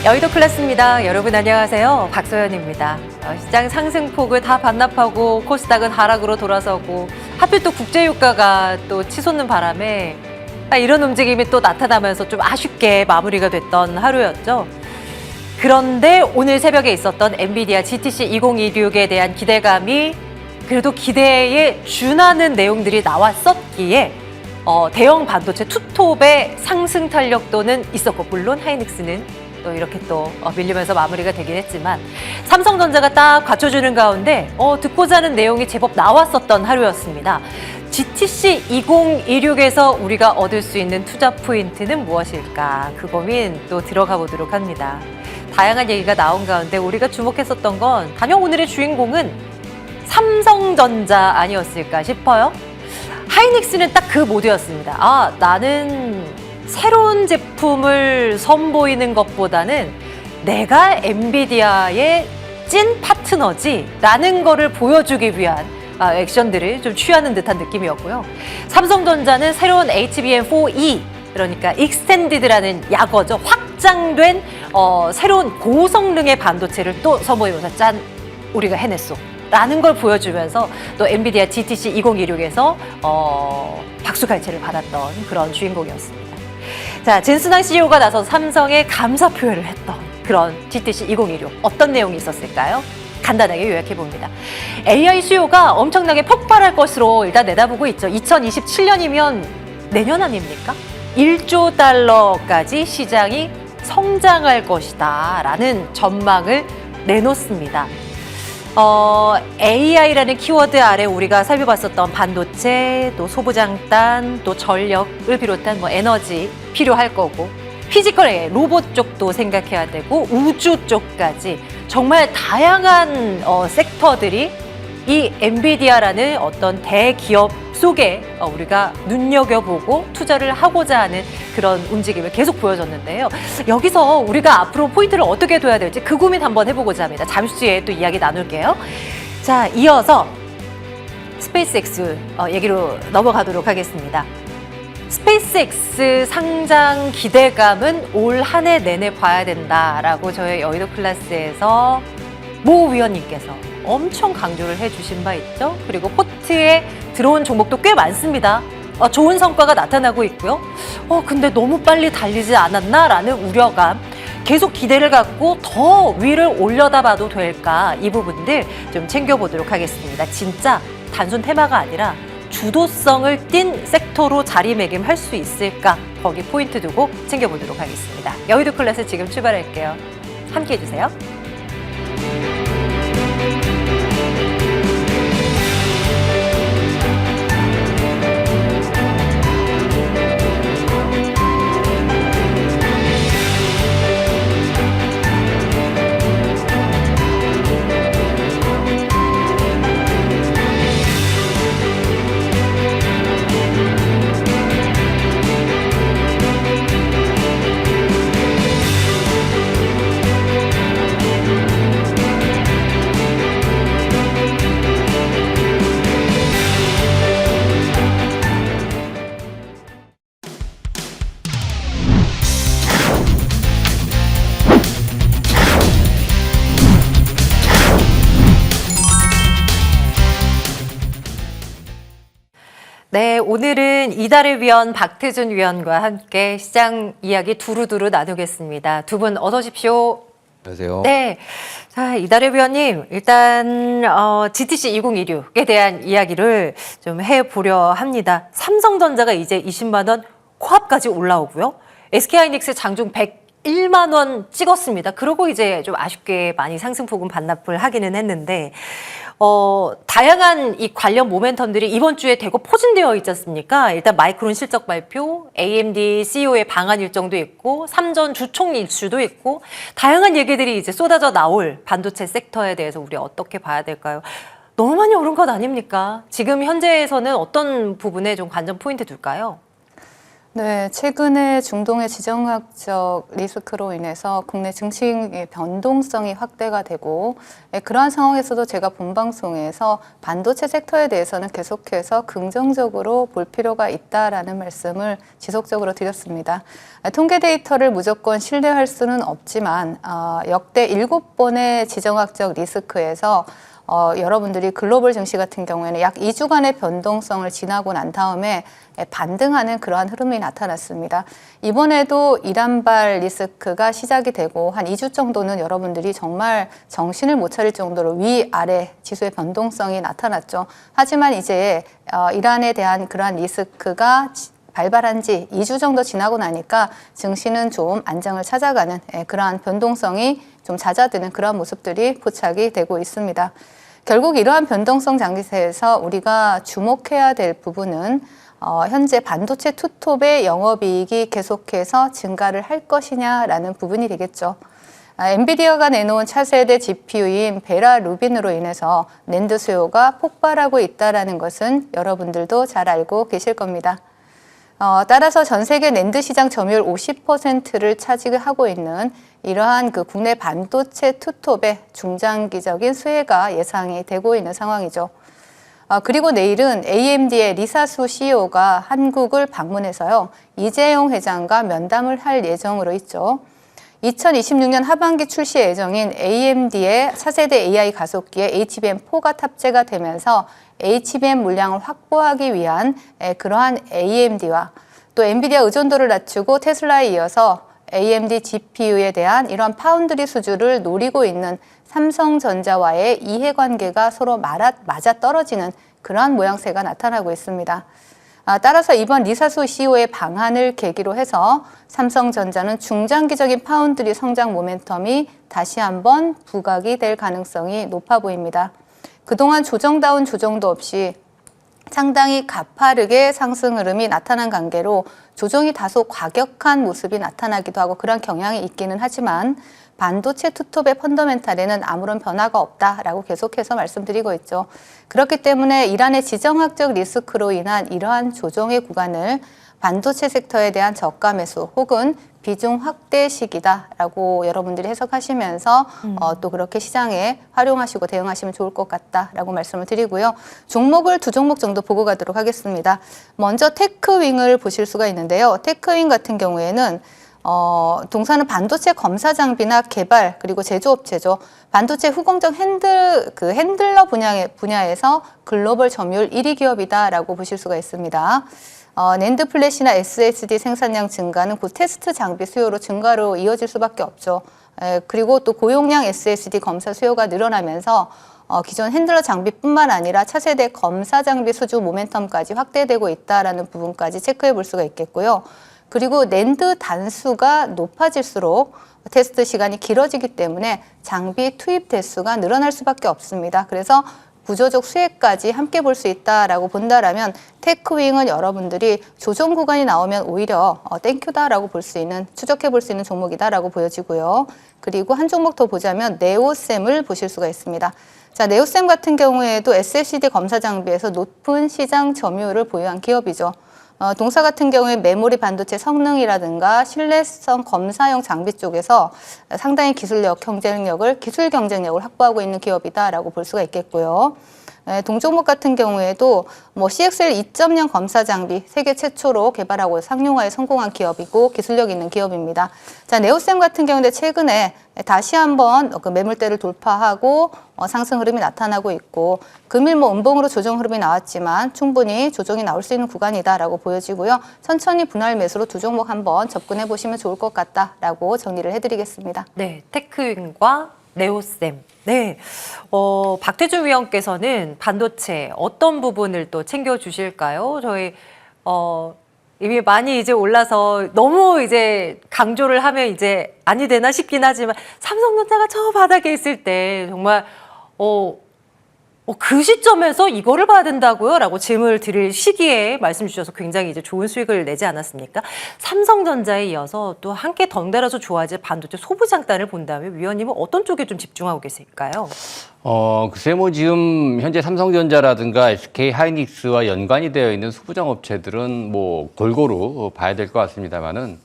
여의도 클래스입니다. 여러분 안녕하세요. 박소연입니다. 시장 상승폭을 다 반납하고 코스닥은 하락으로 돌아서고 하필 또 국제유가가 또 치솟는 바람에 이런 움직임이 또 나타나면서 좀 아쉽게 마무리가 됐던 하루였죠. 그런데 오늘 새벽에 있었던 엔비디아 GTC 2026에 대한 기대감이 그래도 기대에 준하는 내용들이 나왔었기에 대형 반도체 투톱의 상승 탄력도는 있었고, 물론 하이닉스는 또 이렇게 또 밀리면서 마무리가 되긴 했지만 삼성전자가 딱 갖춰주는 가운데 듣고자 하는 내용이 제법 나왔었던 하루였습니다. GTC 2026에서 우리가 얻을 수 있는 투자 포인트는 무엇일까? 그 고민 또 들어가 보도록 합니다. 다양한 얘기가 나온 가운데 우리가 주목했었던 건 가령 오늘의 주인공은 삼성전자 아니었을까 싶어요. 하이닉스는 딱 그 모드였습니다. 나는 새로운 제품을 선보이는 것보다는 내가 엔비디아의 찐 파트너지 라는 거를 보여주기 위한 액션들을 좀 취하는 듯한 느낌이었고요. 삼성전자는 새로운 HBM4E, 그러니까 익스텐디드라는 약어죠. 확장된 새로운 고성능의 반도체를 또 선보이면서 짠, 우리가 해냈어 라는 걸 보여주면서 또 엔비디아 GTC 2026에서 박수갈채를 받았던 그런 주인공이었습니다. 자, 진순환 CEO가 나서 삼성에 감사 표현을 했던 그런 GTC 2026 어떤 내용이 있었을까요? 간단하게 요약해봅니다. AI 수요가 엄청나게 폭발할 것으로 일단 내다보고 있죠. 2027년이면 내년 아닙니까? 1조 달러까지 시장이 성장할 것이다 라는 전망을 내놓습니다. AI라는 키워드 아래 우리가 살펴봤었던 반도체, 또 소부장단, 또 전력을 비롯한 에너지 필요할 거고, 피지컬 AI, 로봇 쪽도 생각해야 되고, 우주 쪽까지 정말 다양한 섹터들이 이 엔비디아라는 어떤 대기업 속에 우리가 눈여겨보고 투자를 하고자 하는 그런 움직임을 계속 보여줬는데요. 여기서 우리가 앞으로 포인트를 어떻게 둬야 될지 그 고민 한번 해보고자 합니다. 잠시 뒤에 또 이야기 나눌게요. 자, 이어서 스페이스X 얘기로 넘어가도록 하겠습니다. 스페이스X 상장 기대감은 올 한 해 내내 봐야 된다라고 저희 여의도 클래스에서 모 위원님께서 엄청 강조를 해주신 바 있죠. 그리고 포트에 들어온 종목도 꽤 많습니다. 좋은 성과가 나타나고 있고요. 근데 너무 빨리 달리지 않았나라는 우려감, 계속 기대를 갖고 더 위를 올려다 봐도 될까, 이 부분들 좀 챙겨보도록 하겠습니다. 진짜 단순 테마가 아니라 주도성을 띈 섹터로 자리매김할 수 있을까, 거기 포인트 두고 챙겨보도록 하겠습니다. 여의도 클래스 지금 출발할게요. 함께 해주세요. 네, 오늘은 이달의 위원 박태준 위원과 함께 시장 이야기 두루두루 나누겠습니다. 두 분 어서 오십시오. 안녕하세요. 네, 자, 이달의 위원님, 일단 GTC 2026에 대한 이야기를 좀 해보려 합니다. 삼성전자가 이제 20만 원 코앞까지 올라오고요. SK하이닉스 장중 101만 원 찍었습니다. 그러고 이제 좀 아쉽게 많이 상승폭은 반납을 하기는 했는데, 다양한 이 관련 모멘텀들이 이번 주에 대거 포진되어 있지 않습니까? 일단 마이크론 실적 발표, AMD CEO의 방한 일정도 있고, 삼전 주총 이슈도 있고, 다양한 얘기들이 이제 쏟아져 나올 반도체 섹터에 대해서 우리 어떻게 봐야 될까요? 너무 많이 오른 것 아닙니까? 지금 현재에서는 어떤 부분에 좀 관전 포인트 둘까요? 네, 최근에 중동의 지정학적 리스크로 인해서 국내 증시의 변동성이 확대가 되고 그러한 상황에서도 제가 본 방송에서 반도체 섹터에 대해서는 계속해서 긍정적으로 볼 필요가 있다라는 말씀을 지속적으로 드렸습니다. 통계 데이터를 무조건 신뢰할 수는 없지만 역대 7번의 지정학적 리스크에서 여러분들이 글로벌 증시 같은 경우에는 약 2주간의 변동성을 지나고 난 다음에 반등하는 그러한 흐름이 나타났습니다. 이번에도 이란발 리스크가 시작이 되고 한 2주 정도는 여러분들이 정말 정신을 못 차릴 정도로 위아래 지수의 변동성이 나타났죠. 하지만 이제 이란에 대한 그러한 리스크가 발발한 지 2주 정도 지나고 나니까 증시는 좀 안정을 찾아가는 그러한 변동성이 좀 잦아드는 그러한 모습들이 포착이 되고 있습니다. 결국 이러한 변동성 장기세에서 우리가 주목해야 될 부분은 현재 반도체 투톱의 영업이익이 계속해서 증가를 할 것이냐라는 부분이 되겠죠. 엔비디아가 내놓은 차세대 GPU인 베라 루빈으로 인해서 낸드 수요가 폭발하고 있다는 것은 여러분들도 잘 알고 계실 겁니다. 따라서 전 세계 낸드 시장 점유율 50%를 차지하고 있는 이러한 그 국내 반도체 투톱의 중장기적인 수혜가 예상이 되고 있는 상황이죠. 그리고 내일은 AMD의 리사수 CEO가 한국을 방문해서요, 이재용 회장과 면담을 할 예정으로 있죠. 2026년 하반기 출시 예정인 AMD의 차세대 AI 가속기에 HBM4가 탑재가 되면서 HBM 물량을 확보하기 위한 그러한 AMD와 또 엔비디아 의존도를 낮추고 테슬라에 이어서 AMD GPU에 대한 이러한 파운드리 수주를 노리고 있는 삼성전자와의 이해관계가 서로 맞아떨어지는 그러한 모양새가 나타나고 있습니다. 따라서 이번 리사수 CEO의 방한을 계기로 해서 삼성전자는 중장기적인 파운드리 성장 모멘텀이 다시 한번 부각이 될 가능성이 높아 보입니다. 그동안 조정다운 조정도 없이 상당히 가파르게 상승 흐름이 나타난 관계로 조정이 다소 과격한 모습이 나타나기도 하고 그런 경향이 있기는 하지만 반도체 투톱의 펀더멘탈에는 아무런 변화가 없다라고 계속해서 말씀드리고 있죠. 그렇기 때문에 이란의 지정학적 리스크로 인한 이러한 조정의 구간을 반도체 섹터에 대한 저가 매수 혹은 비중 확대 시기다라고 여러분들이 해석하시면서 또 그렇게 시장에 활용하시고 대응하시면 좋을 것 같다라고 말씀을 드리고요. 종목을 두 종목 정도 보고 가도록 하겠습니다. 먼저 테크윙을 보실 수가 있는데요. 테크윙 같은 경우에는 동사는 반도체 검사 장비나 개발 그리고 제조업체죠. 반도체 후공정 핸들러 분야에서 글로벌 점유율 1위 기업이다라고 보실 수가 있습니다. 낸드 플래시나 SSD 생산량 증가는 곧 테스트 장비 수요로 증가로 이어질 수밖에 없죠. 그리고 또 고용량 SSD 검사 수요가 늘어나면서 기존 핸들러 장비뿐만 아니라 차세대 검사 장비 수주 모멘텀까지 확대되고 있다라는 부분까지 체크해 볼 수가 있겠고요. 그리고 낸드 단수가 높아질수록 테스트 시간이 길어지기 때문에 장비 투입 대수가 늘어날 수밖에 없습니다. 그래서 구조적 수혜까지 함께 볼 수 있다라고 본다라면 테크윙은 여러분들이 조정 구간이 나오면 오히려 땡큐다라고 볼 수 있는, 추적해 볼 수 있는 종목이다라고 보여지고요. 그리고 한 종목 더 보자면 네오셈을 보실 수가 있습니다. 자, 네오셈 같은 경우에도 SSD 검사 장비에서 높은 시장 점유율을 보유한 기업이죠. 동사 같은 경우에 메모리 반도체 성능이라든가 신뢰성 검사용 장비 쪽에서 상당히 기술 경쟁력을 확보하고 있는 기업이다라고 볼 수가 있겠고요. 동종목 같은 경우에도 CXL 2.0 검사 장비 세계 최초로 개발하고 상용화에 성공한 기업이고 기술력 있는 기업입니다. 자, 네오셈 같은 경우에 최근에 다시 한번 그 매물대를 돌파하고 상승 흐름이 나타나고 있고 금일 음봉으로 조정 흐름이 나왔지만 충분히 조정이 나올 수 있는 구간이다라고 보여지고요. 천천히 분할 매수로 두 종목 한번 접근해 보시면 좋을 것 같다라고 정리를 해드리겠습니다. 네, 테크윙과 네오셈. 네, 박태준 위원께서는 반도체 어떤 부분을 또 챙겨주실까요? 저희 이미 많이 이제 올라서 너무 이제 강조를 하면 이제 아니 되나 싶긴 하지만 삼성전자가 저 바닥에 있을 때 정말 그 시점에서 이거를 봐야 된다고요? 라고 질문을 드릴 시기에 말씀 주셔서 굉장히 이제 좋은 수익을 내지 않았습니까? 삼성전자에 이어서 또 함께 덩달아서 좋아질 반도체 소부장단을 본다면 위원님은 어떤 쪽에 좀 집중하고 계실까요? 글쎄 뭐 지금 현재 삼성전자라든가 SK 하이닉스와 연관이 되어 있는 소부장 업체들은 뭐 골고루 봐야 될 것 같습니다만은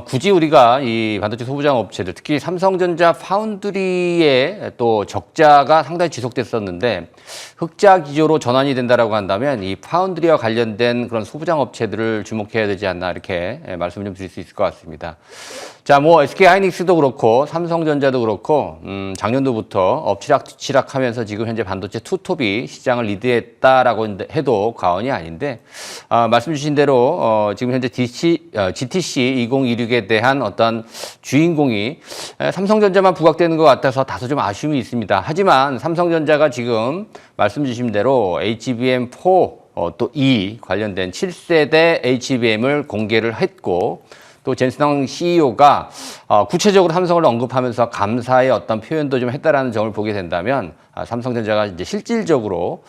굳이 우리가 이 반도체 소부장 업체들, 특히 삼성전자 파운드리의 또 적자가 상당히 지속됐었는데 흑자 기조로 전환이 된다라고 한다면 이 파운드리와 관련된 그런 소부장 업체들을 주목해야 되지 않나 이렇게 말씀을 좀 드릴 수 있을 것 같습니다. 자, 뭐 SK 하이닉스도 그렇고 삼성전자도 그렇고 작년도부터 엎치락뒤치락 하면서 지금 현재 반도체 투톱이 시장을 리드했다라고 해도 과언이 아닌데 말씀 주신 대로 지금 현재 GTC 2026에 대한 어떤 주인공이 삼성전자만 부각되는 것 같아서 다소 좀 아쉬움이 있습니다. 하지만 삼성전자가 지금 말씀 주신 대로 HBM4 또 E 관련된 7세대 HBM을 공개를 했고 또 젠스당 CEO가 구체적으로 삼성을 언급하면서 감사의 어떤 표현도 좀 했다라는 점을 보게 된다면 삼성전자가 이제 실질적으로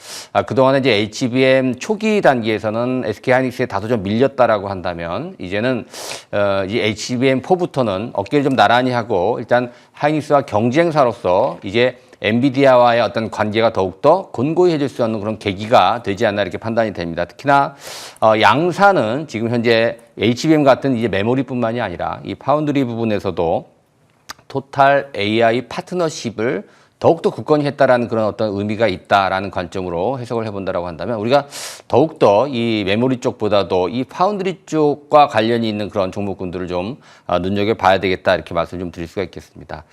그동안에 이제 HBM 초기 단계에서는 SK 하이닉스에 다소 좀 밀렸다라고 한다면 이제는 이 HBM4부터는 어깨를 좀 나란히 하고 일단 하이닉스와 경쟁사로서 이제 엔비디아와의 어떤 관계가 더욱더 곤고해질 수 있는 그런 계기가 되지 않나 이렇게 판단이 됩니다. 특히나 양사는 지금 현재 HBM 같은 이제 메모리뿐만이 아니라 이 파운드리 부분에서도 토탈 AI 파트너십을 더욱더 굳건히 했다라는 그런 어떤 의미가 있다라는 관점으로 해석을 해본다라고 한다면 우리가 더욱더 이 메모리 쪽보다도 이 파운드리 쪽과 관련이 있는 그런 종목군들을 좀 눈여겨봐야 되겠다 이렇게 말씀을 좀 드릴 수가 있겠습니다.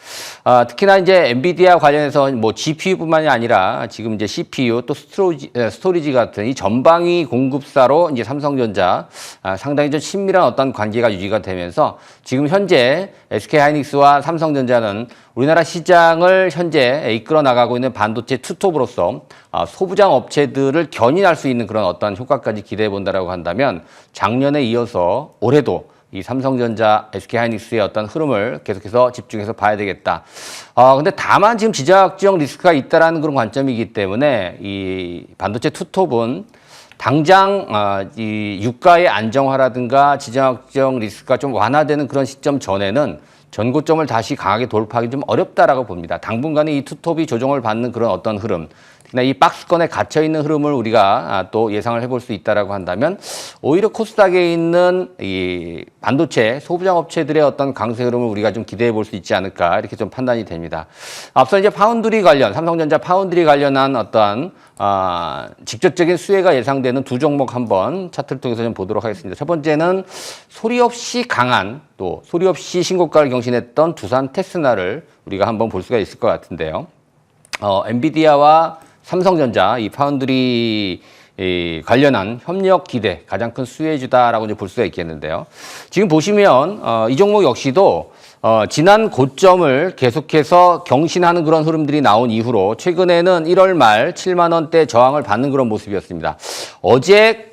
특히나 이제 엔비디아 관련해서 뭐 GPU뿐만이 아니라 지금 이제 CPU 또 스토리지 같은 이 전방위 공급사로 이제 삼성전자 상당히 좀 친밀한 어떤 관계가 유지가 되면서 지금 현재 SK 하이닉스와 삼성전자는 우리나라 시장을 현재 이끌어 나가고 있는 반도체 투톱으로서 소부장 업체들을 견인할 수 있는 그런 어떤 효과까지 기대해 본다라고 한다면 작년에 이어서 올해도 이 삼성전자, SK 하이닉스의 어떤 흐름을 계속해서 집중해서 봐야 되겠다. 근데 다만 지금 지정학적 리스크가 있다라는 그런 관점이기 때문에 이 반도체 투톱은 당장 이 유가의 안정화라든가 지정학적 리스크가 좀 완화되는 그런 시점 전에는 전고점을 다시 강하게 돌파하기 좀 어렵다라고 봅니다. 당분간은 이 투톱이 조정을 받는 그런 어떤 흐름, 특히나 이 박스권에 갇혀 있는 흐름을 우리가 또 예상을 해볼 수 있다라고 한다면 오히려 코스닥에 있는 이 반도체 소부장 업체들의 어떤 강세 흐름을 우리가 좀 기대해 볼 수 있지 않을까 이렇게 좀 판단이 됩니다. 앞서 이제 파운드리 관련, 삼성전자 파운드리 관련한 어떤 직접적인 수혜가 예상되는 두 종목 한번 차트를 통해서 좀 보도록 하겠습니다. 첫 번째는 소리 없이 강한 또 소리 없이 신고가를 경신했던 두산 테스나를 우리가 한번 볼 수가 있을 것 같은데요. 엔비디아와 삼성전자 이 파운드리 관련한 협력 기대 가장 큰 수혜주다라고 볼 수가 있겠는데요. 지금 보시면 이 종목 역시도 지난 고점을 계속해서 경신하는 그런 흐름들이 나온 이후로 최근에는 1월 말 7만 원대 저항을 받는 그런 모습이었습니다. 어제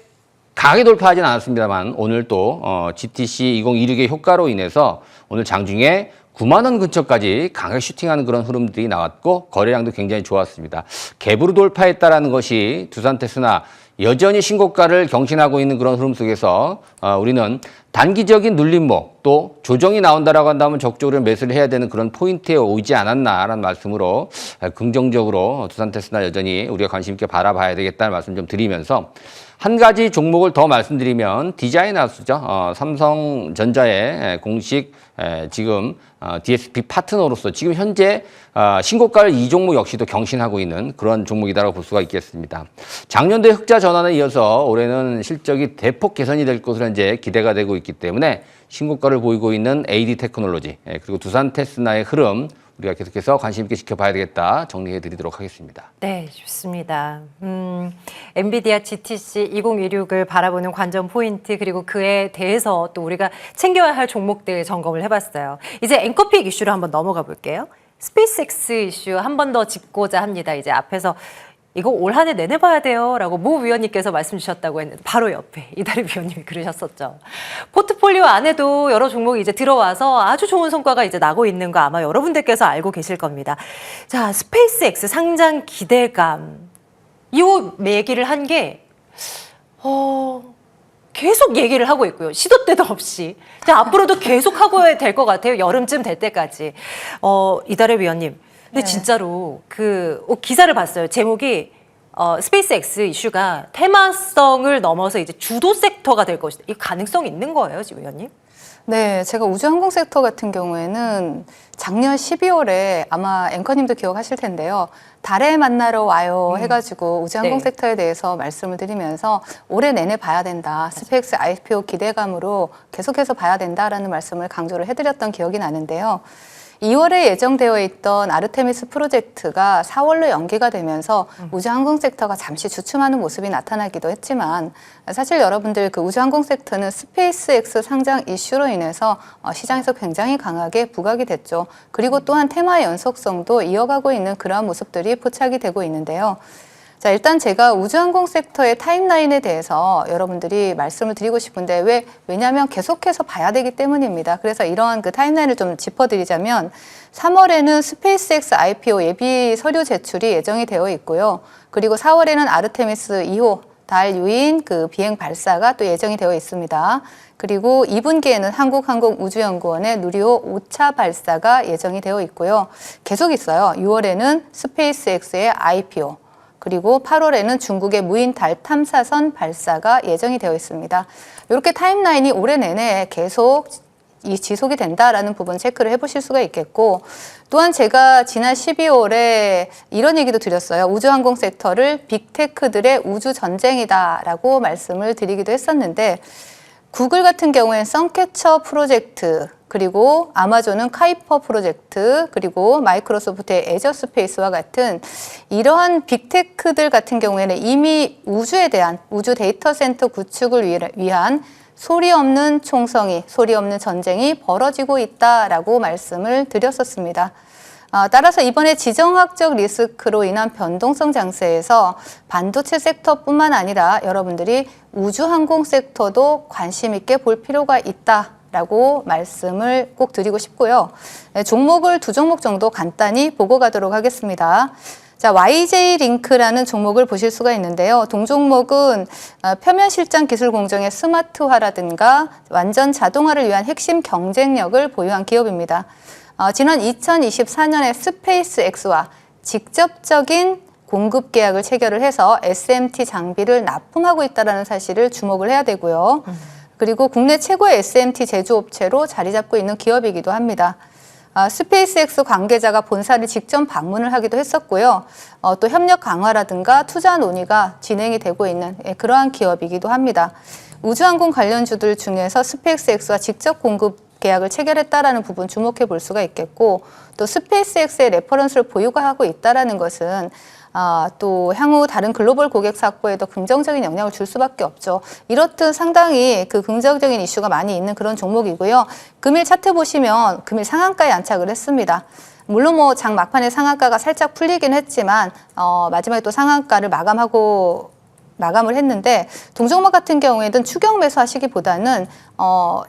강하게 돌파하진 않았습니다만 오늘 또 GTC 2026의 효과로 인해서 오늘 장중에 9만 원 근처까지 강하게 슈팅하는 그런 흐름들이 나왔고 거래량도 굉장히 좋았습니다. 갭으로 돌파했다라는 것이 두산테스나 여전히 신고가를 경신하고 있는 그런 흐름 속에서 우리는 단기적인 눌림목 또 조정이 나온다라고 한다면 적극적으로 매수를 해야 되는 그런 포인트에 오지 않았나라는 말씀으로 긍정적으로 두산테스나 여전히 우리가 관심 있게 바라봐야 되겠다는 말씀 좀 드리면서 한 가지 종목을 더 말씀드리면 디자인하우스죠. 삼성전자의 공식 지금 DSP 파트너로서 지금 현재 신고가를 이 종목 역시도 경신하고 있는 그런 종목이다라고 볼 수가 있겠습니다. 작년도의 흑자 전환에 이어서 올해는 실적이 대폭 개선이 될 것으로 현재 기대가 되고 있기 때문에 신고가를 보이고 있는 AD 테크놀로지 그리고 두산 테스나의 흐름 우리가 계속해서 관심 있게 지켜봐야 되겠다 정리해 드리도록 하겠습니다. 네, 좋습니다. 엔비디아 GTC 2026을 바라보는 관전 포인트 그리고 그에 대해서 또 우리가 챙겨야 할 종목들 점검을 해봤어요. 이제 앵커픽 이슈로 한번 넘어가 볼게요. 스페이스X 이슈 한 번 더 짚고자 합니다. 이제 앞에서 이거 올 한 해 내내 봐야 돼요 라고 모 위원님께서 말씀 주셨다고 했는데 바로 옆에 이다리 위원님이 그러셨었죠. 포트폴리오 안에도 여러 종목이 이제 들어와서 아주 좋은 성과가 이제 나고 있는 거 아마 여러분들께서 알고 계실 겁니다. 자, 스페이스X 상장 기대감. 이 얘기를 한 게 계속 얘기를 하고 있고요. 시도 때도 없이. 자, 앞으로도 계속 하고 될 것 같아요. 여름쯤 될 때까지. 이다래 위원님. 근데 네. 진짜로 기사를 봤어요. 제목이 스페이스X 이슈가 테마성을 넘어서 이제 주도 섹터가 될 것이다. 이 가능성이 있는 거예요, 지금 위원님? 네, 제가 우주항공 섹터 같은 경우에는 작년 12월에 아마 앵커님도 기억하실 텐데요. 달에 만나러 와요 해가지고 우주항공 네. 섹터에 대해서 말씀을 드리면서 올해 내내 봐야 된다. 스페이스 IPO 기대감으로 계속해서 봐야 된다라는 말씀을 강조를 해드렸던 기억이 나는데요. 2월에 예정되어 있던 아르테미스 프로젝트가 4월로 연기가 되면서 우주항공 섹터가 잠시 주춤하는 모습이 나타나기도 했지만 사실 여러분들 그 우주항공 섹터는 스페이스X 상장 이슈로 인해서 시장에서 굉장히 강하게 부각이 됐죠. 그리고 또한 테마의 연속성도 이어가고 있는 그러한 모습들이 포착이 되고 있는데요. 자, 일단 제가 우주항공 섹터의 타임라인에 대해서 여러분들이 말씀을 드리고 싶은데 왜냐하면 계속해서 봐야 되기 때문입니다. 그래서 이러한 그 타임라인을 좀 짚어드리자면 3월에는 스페이스X IPO 예비 서류 제출이 예정이 되어 있고요. 그리고 4월에는 아르테미스 2호 달 유인 그 비행 발사가 또 예정이 되어 있습니다. 그리고 2분기에는 한국항공우주연구원의 누리호 5차 발사가 예정이 되어 있고요. 계속 있어요. 6월에는 스페이스X의 IPO. 그리고 8월에는 중국의 무인 달 탐사선 발사가 예정이 되어 있습니다. 이렇게 타임라인이 올해 내내 계속 지속이 된다라는 부분 체크를 해보실 수가 있겠고, 또한 제가 지난 12월에 이런 얘기도 드렸어요. 우주항공 섹터를 빅테크들의 우주 전쟁이다라고 말씀을 드리기도 했었는데, 구글 같은 경우엔 선캐쳐 프로젝트, 그리고 아마존은 카이퍼 프로젝트, 그리고 마이크로소프트의 애저 스페이스와 같은 이러한 빅테크들 같은 경우에는 이미 우주에 대한 우주 데이터 센터 구축을 위한 소리 없는 총성이, 소리 없는 전쟁이 벌어지고 있다라고 말씀을 드렸었습니다. 따라서 이번에 지정학적 리스크로 인한 변동성 장세에서 반도체 섹터뿐만 아니라 여러분들이 우주항공 섹터도 관심 있게 볼 필요가 있다라고 말씀을 꼭 드리고 싶고요. 종목을 두 종목 정도 간단히 보고 가도록 하겠습니다. 자, YJ-링크라는 종목을 보실 수가 있는데요. 동종목은 표면 실장 기술 공정의 스마트화라든가 완전 자동화를 위한 핵심 경쟁력을 보유한 기업입니다. 지난 2024년에 스페이스X와 직접적인 공급 계약을 체결을 해서 SMT 장비를 납품하고 있다는 사실을 주목을 해야 되고요. 그리고 국내 최고의 SMT 제조업체로 자리 잡고 있는 기업이기도 합니다. 스페이스X 관계자가 본사를 직접 방문을 하기도 했었고요. 또 협력 강화라든가 투자 논의가 진행이 되고 있는 그러한 기업이기도 합니다. 우주항공 관련주들 중에서 스페이스X와 직접 공급 계약을 체결했다라는 부분 주목해 볼 수가 있겠고, 또 스페이스X의 레퍼런스를 보유하고 있다라는 것은 또 향후 다른 글로벌 고객 확보에도 긍정적인 영향을 줄 수밖에 없죠. 이렇듯 상당히 그 긍정적인 이슈가 많이 있는 그런 종목이고요. 금일 차트 보시면 금일 상한가에 안착을 했습니다. 물론 뭐 장 막판에 상한가가 살짝 풀리긴 했지만 마지막에 또 상한가를 마감을 했는데, 동종목 같은 경우에는 추격 매수하시기보다는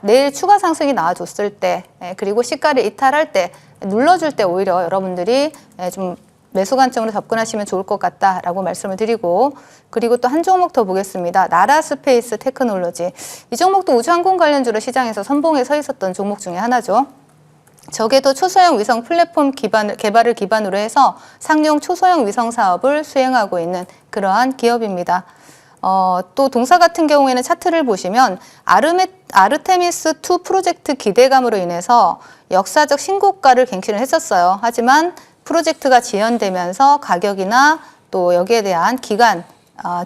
내일 추가 상승이 나와줬을 때, 그리고 시가를 이탈할 때, 눌러줄 때 오히려 여러분들이 좀 매수 관점으로 접근하시면 좋을 것 같다라고 말씀을 드리고, 그리고 또 한 종목 더 보겠습니다. 나라스페이스 테크놀로지. 이 종목도 우주항공 관련주로 시장에서 선봉에 서 있었던 종목 중에 하나죠. 적에도 초소형 위성 플랫폼 개발을 기반으로 해서 상용 초소형 위성 사업을 수행하고 있는 그러한 기업입니다. 또 동사 같은 경우에는 차트를 보시면 아르테미스2 프로젝트 기대감으로 인해서 역사적 신고가를 갱신을 했었어요. 하지만 프로젝트가 지연되면서 가격이나 또 여기에 대한 기간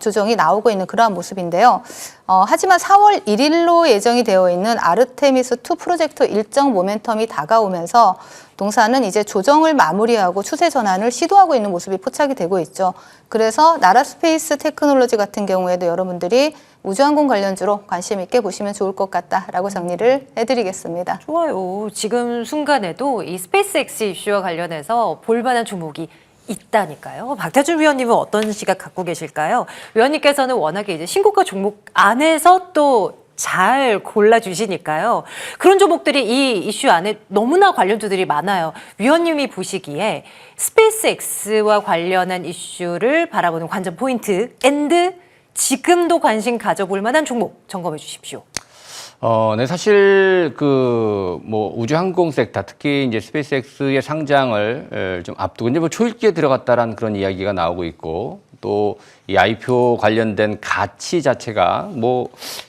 조정이 나오고 있는 그러한 모습인데요. 하지만 4월 1일로 예정이 되어 있는 아르테미스2 프로젝트 일정 모멘텀이 다가오면서 동사는 이제 조정을 마무리하고 추세 전환을 시도하고 있는 모습이 포착이 되고 있죠. 그래서 나라스페이스 테크놀로지 같은 경우에도 여러분들이 우주항공 관련주로 관심 있게 보시면 좋을 것 같다라고 정리를 해드리겠습니다. 좋아요. 지금 순간에도 이 스페이스X 이슈와 관련해서 볼만한 종목이 있다니까요. 박태준 위원님은 어떤 시각 갖고 계실까요? 위원님께서는 워낙에 이제 신고가 종목 안에서 또 잘 골라주시니까요. 그런 종목들이 이 이슈 안에 너무나 관련주들이 많아요. 위원님이 보시기에 스페이스X와 관련한 이슈를 바라보는 관전 포인트 앤드 지금도 관심 가져볼 만한 종목 점검해 주십시오. 네, 사실 우주항공 섹터, 특히 이제 스페이스X의 상장을 좀 앞두고 이제 초일기에 들어갔다라는 그런 이야기가 나오고 있고, 또 이 IPO 관련된 가치 자체가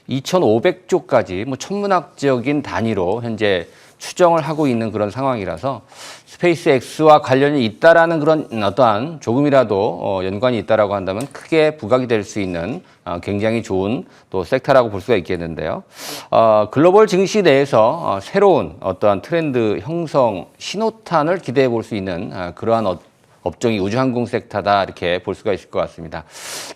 2,500조까지 천문학적인 단위로 현재 추정을 하고 있는 그런 상황이라서 스페이스X와 관련이 있다라는 그런 어떠한 조금이라도 연관이 있다라고 한다면 크게 부각이 될 수 있는 굉장히 좋은 또 섹터라고 볼 수가 있겠는데요. 글로벌 증시 내에서 새로운 어떠한 트렌드 형성 신호탄을 기대해 볼 수 있는 그러한 업종이 우주항공 섹터다 이렇게 볼 수가 있을 것 같습니다.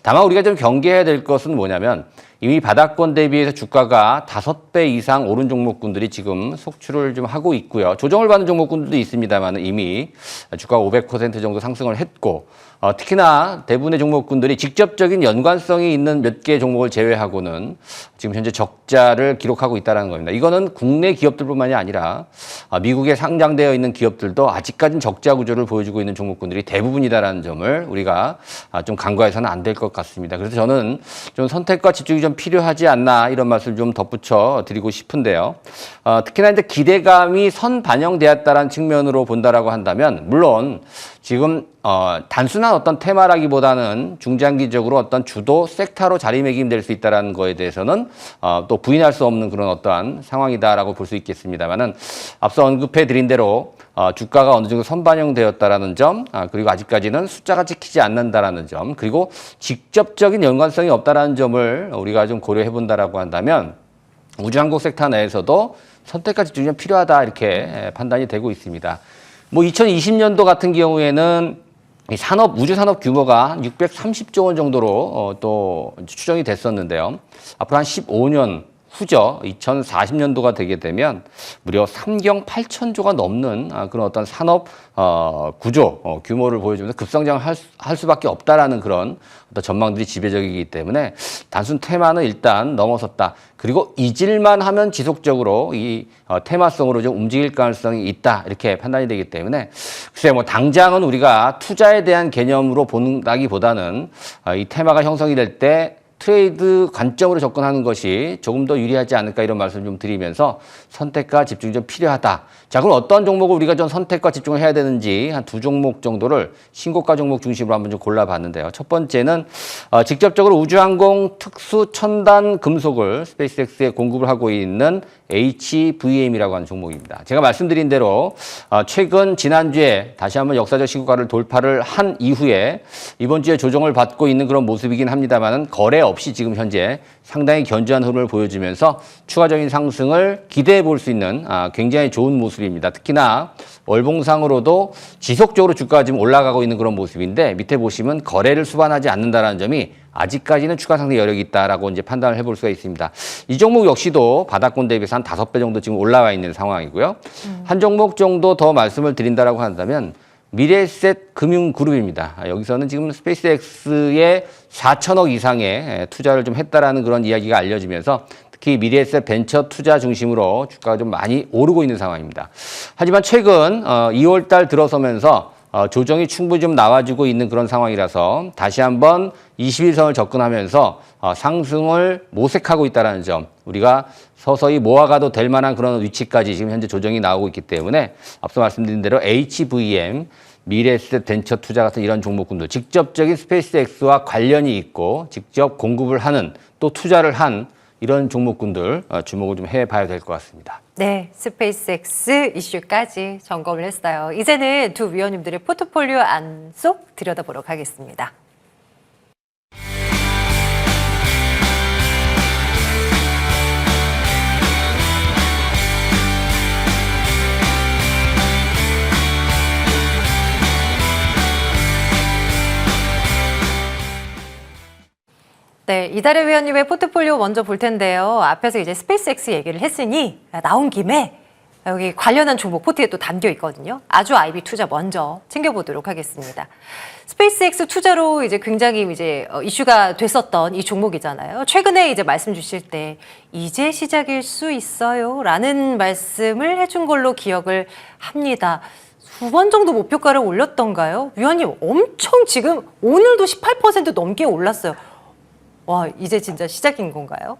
다만 우리가 좀 경계해야 될 것은 뭐냐면 이미 바닥권 대비해서 주가가 5배 이상 오른 종목군들이 지금 속출을 좀 하고 있고요. 조정을 받는 종목군들도 있습니다만 이미 주가가 500% 정도 상승을 했고, 특히나 대부분의 종목군들이 직접적인 연관성이 있는 몇 개 종목을 제외하고는 지금 현재 적자를 기록하고 있다는 겁니다. 이거는 국내 기업들뿐만이 아니라 미국에 상장되어 있는 기업들도 아직까지는 적자 구조를 보여주고 있는 종목군들이 대부분이다라는 점을 우리가 좀 간과해서는 안 될 것 같습니다. 그래서 저는 좀 선택과 집중이 좀 필요하지 않나 이런 말씀을 좀 덧붙여 드리고 싶은데요. 특히나 이제 기대감이 선반영되었다는 측면으로 본다라고 한다면 물론 지금 단순한 어떤 테마라기보다는 중장기적으로 어떤 주도 섹터로 자리매김될 수 있다는 거에 대해서는 또 부인할 수 없는 그런 어떠한 상황이다라고 볼 수 있겠습니다만은 앞서 언급해 드린 대로 주가가 어느 정도 선반영되었다라는 점, 그리고 아직까지는 숫자가 찍히지 않는다라는 점, 그리고 직접적인 연관성이 없다라는 점을 우리가 좀 고려해 본다라고 한다면 우주항공 섹터 내에서도 선택과 집중이 좀 필요하다 이렇게 판단이 되고 있습니다. 2020년도 같은 경우에는 이 우주 산업 규모가 630조 원 정도로 또 추정이 됐었는데요. 앞으로 한 15년 후죠. 2040년도가 되게 되면 무려 3경 8천조가 넘는 그런 어떤 산업 구조 규모를 보여주면서 급성장을 할 수밖에 없다라는 그런 어떤 전망들이 지배적이기 때문에 단순 테마는 일단 넘어섰다. 그리고 잊을만 하면 지속적으로 이 테마성으로 좀 움직일 가능성이 있다. 이렇게 판단이 되기 때문에 글쎄 당장은 우리가 투자에 대한 개념으로 본다기보다는 이 테마가 형성이 될 때 트레이드 관점으로 접근하는 것이 조금 더 유리하지 않을까 이런 말씀을 좀 드리면서 선택과 집중이 좀 필요하다. 자, 그럼 어떤 종목을 우리가 좀 선택과 집중을 해야 되는지 한 2종목 정도를 신고가 종목 중심으로 한번 좀 골라봤는데요. 첫 번째는 직접적으로 우주항공 특수 첨단 금속을 스페이스X에 공급을 하고 있는 HVM이라고 하는 종목입니다. 제가 말씀드린 대로 최근 지난주에 다시 한번 역사적 신고가를 돌파를 한 이후에 이번 주에 조정을 받고 있는 그런 모습이긴 합니다만 거래 없이 지금 현재 상당히 견조한 흐름을 보여주면서 추가적인 상승을 기대해 볼 수 있는 굉장히 좋은 모습입니다. 특히나 월봉상으로도 지속적으로 주가가 지금 올라가고 있는 그런 모습인데 밑에 보시면 거래를 수반하지 않는다는 점이 아직까지는 추가 상승 여력이 있다라고 이제 판단을 해볼 수가 있습니다. 이 종목 역시도 바닥권 대비해서 한 5배 정도 지금 올라와 있는 상황이고요. 한 종목 정도 더 말씀을 드린다라고 한다면 미래에셋 금융그룹입니다. 여기서는 지금 스페이스X에 4천억 이상의 투자를 좀 했다라는 그런 이야기가 알려지면서 특히 미래에셋 벤처 투자 중심으로 주가가 좀 많이 오르고 있는 상황입니다. 하지만 최근 2월 달 들어서면서 조정이 충분히 좀 나와주고 있는 그런 상황이라서 다시 한번 21선을 접근하면서 상승을 모색하고 있다는 점, 우리가 서서히 모아가도 될 만한 그런 위치까지 지금 현재 조정이 나오고 있기 때문에 앞서 말씀드린 대로 HVM, 미래에셋 벤처 투자 같은 이런 종목군들 직접적인 스페이스X와 관련이 있고 직접 공급을 하는 또 투자를 한 이런 종목군들 주목을 좀 해봐야 될 것 같습니다. 네, 스페이스X 이슈까지 점검을 했어요. 이제는 두 위원님들의 포트폴리오 안 속 들여다보러 가겠습니다. 네, 이달의 위원님의 포트폴리오 먼저 볼 텐데요. 앞에서 이제 스페이스X 얘기를 했으니 나온 김에 여기 관련한 종목 포트에 또 담겨 있거든요. 아주 IB 투자 먼저 챙겨보도록 하겠습니다. 스페이스X 투자로 이제 굉장히 이제 이슈가 됐었던 이 종목이잖아요. 최근에 이제 말씀 주실 때 이제 시작일 수 있어요라는 말씀을 해준 걸로 기억을 합니다. 두 번 정도 목표가를 올렸던가요? 위원님 엄청 지금 오늘도 18% 넘게 올랐어요. 와, 이제 진짜 시작인 건가요?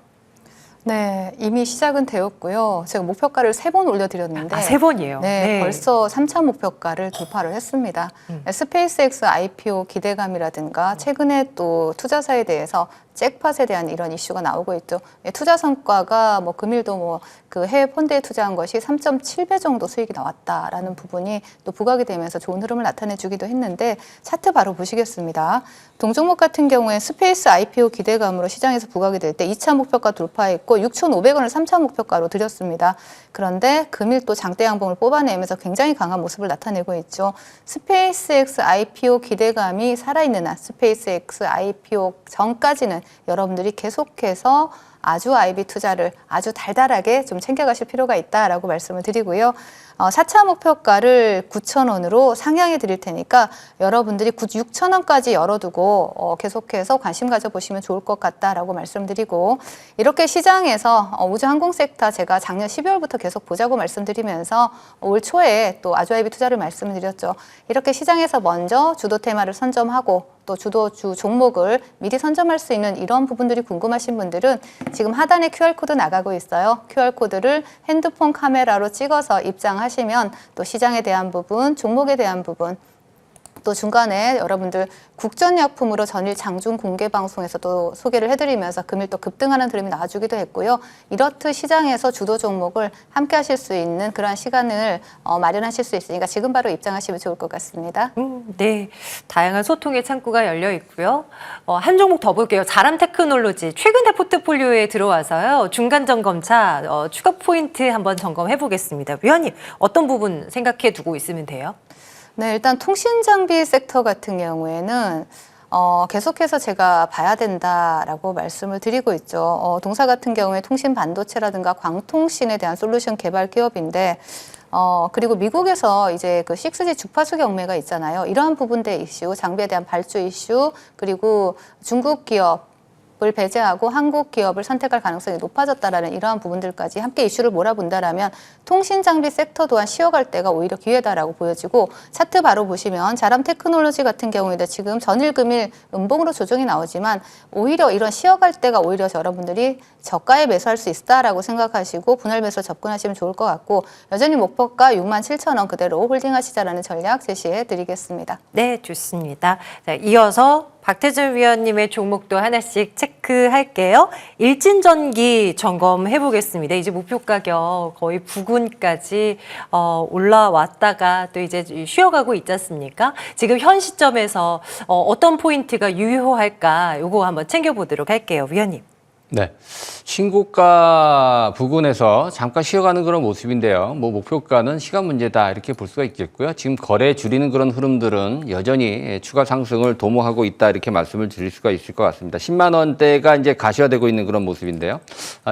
네, 이미 시작은 되었고요. 제가 목표가를 3번 올려드렸는데 아, 3번이에요. 네, 벌써 3차 목표가를 돌파를 했습니다. 스페이스X IPO 기대감이라든가 최근에 또 투자사에 대해서 잭팟에 대한 이런 이슈가 나오고 있죠. 투자 성과가 뭐 금일도 뭐 그 해외 펀드에 투자한 것이 3.7배 정도 수익이 나왔다라는 부분이 또 부각이 되면서 좋은 흐름을 나타내주기도 했는데 차트 바로 보시겠습니다. 동종목 같은 경우에 스페이스 IPO 기대감으로 시장에서 부각이 될 때 2차 목표가 돌파했고 6,500원을 3차 목표가로 드렸습니다. 그런데 금일 또 장대 양봉을 뽑아내면서 굉장히 강한 모습을 나타내고 있죠. 스페이스X IPO 기대감이 살아있는 한 스페이스X IPO 전까지는 여러분들이 계속해서 아주 IB 투자를 아주 달달하게 좀 챙겨가실 필요가 있다라고 말씀을 드리고요. 4차 목표가를 9,000원으로 상향해 드릴 테니까 여러분들이 6,000원까지 열어두고 계속해서 관심 가져보시면 좋을 것 같다라고 말씀드리고 이렇게 시장에서 우주항공 섹터 제가 작년 12월부터 계속 보자고 말씀드리면서 올 초에 또 아주 IB 투자를 말씀드렸죠. 이렇게 시장에서 먼저 주도 테마를 선점하고 또 주도주 종목을 미리 선점할 수 있는 이런 부분들이 궁금하신 분들은 지금 하단에 QR코드 나가고 있어요. QR코드를 핸드폰 카메라로 찍어서 입장하시면 또 시장에 대한 부분, 종목에 대한 부분 또 중간에 여러분들 국전약품으로 전일 장중 공개 방송에서도 소개를 해드리면서 금일 또 급등하는 흐름이 나와주기도 했고요. 이렇듯 시장에서 주도 종목을 함께 하실 수 있는 그러한 시간을 마련하실 수 있으니까 지금 바로 입장하시면 좋을 것 같습니다. 네, 다양한 소통의 창구가 열려 있고요. 한 종목 더 볼게요. 자람 테크놀로지 최근에 포트폴리오에 들어와서요. 중간 점검차 추가 포인트 한번 점검해 보겠습니다. 위원님 어떤 부분 생각해 두고 있으면 돼요? 네, 일단 통신 장비 섹터 같은 경우에는 계속해서 제가 봐야 된다라고 말씀을 드리고 있죠. 동사 같은 경우에 통신 반도체라든가 광통신에 대한 솔루션 개발 기업인데 그리고 미국에서 이제 그 6G 주파수 경매가 있잖아요. 이러한 부분대 이슈, 장비에 대한 발주 이슈, 그리고 중국 기업 을 배제하고 한국 기업을 선택할 가능성이 높아졌다라는 이러한 부분들까지 함께 이슈를 몰아본다라면 통신 장비 섹터 또한 쉬어갈 때가 오히려 기회다라고 보여지고 차트 바로 보시면 자람 테크놀로지 같은 경우에도 지금 전일 금일 음봉으로 조정이 나오지만 오히려 이런 쉬어갈 때가 오히려 여러분들이 저가에 매수할 수 있다라고 생각하시고 분할 매수 접근하시면 좋을 것 같고 여전히 목표가 67,000원 그대로 홀딩하시자라는 전략 제시해 드리겠습니다. 네, 좋습니다. 자, 이어서 박태준 위원님의 종목도 하나씩 체크할게요. 일진전기 점검해 보겠습니다. 이제 목표 가격 거의 부근까지 올라왔다가 또 이제 쉬어가고 있지 않습니까? 지금 현 시점에서 어떤 포인트가 유효할까? 요거 한번 챙겨보도록 할게요. 위원님. 네. 신고가 부근에서 잠깐 쉬어가는 그런 모습인데요. 뭐 목표가는 시간 문제다 이렇게 볼 수가 있겠고요. 지금 거래 줄이는 그런 흐름들은 여전히 추가 상승을 도모하고 있다 이렇게 말씀을 드릴 수가 있을 것 같습니다. 10만 원대가 이제 가시화되고 있는 그런 모습인데요.